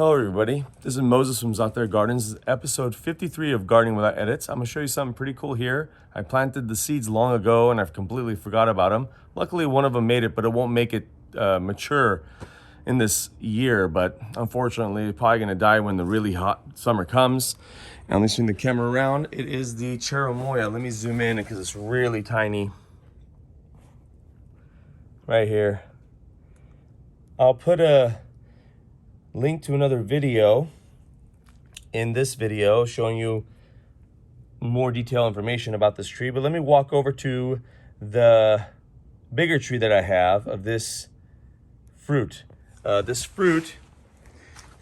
Hello everybody, this is Moses from Zaatargardens. This is episode 53 of Gardening Without Edits. I'm going to show you something pretty cool here. I planted the seeds long ago and I've completely forgot about them. Luckily one of them made it, but it won't make it mature in this year. But unfortunately, it's probably going to die when the really hot summer comes. And let me swing the camera around. It is the Cherimoya. Let me zoom in because it's really tiny. Right here. I'll put a link to another video in this video showing you more detailed information about this tree, but let me walk over to the bigger tree that I have of this fruit. This fruit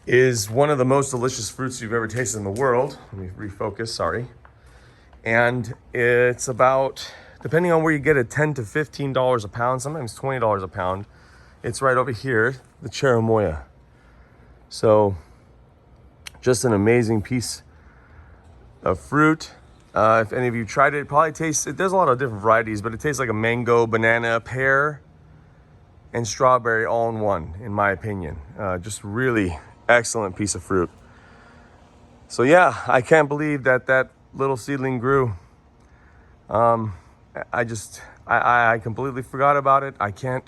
is one of the most delicious fruits you've ever tasted in the world. Let me refocus, sorry. And it's about, depending on where you get it, $10 to $15 a pound, sometimes $20 a pound. It's right over here, the Cherimoya. So just an amazing piece of fruit. If any of you tried it, it probably tastes, there's a lot of different varieties, but it tastes like a mango, banana, pear, and strawberry all in one, in my opinion. Just really excellent piece of fruit. So yeah, I can't believe that that little seedling grew. I completely forgot about it. I can't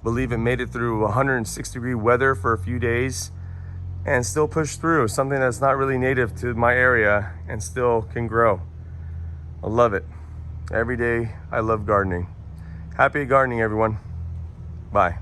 believe it made it through 106-degree weather for a few days and still push through, something that's not really native to my area and still can grow. I love it. Every day I love gardening. Happy gardening, everyone. Bye.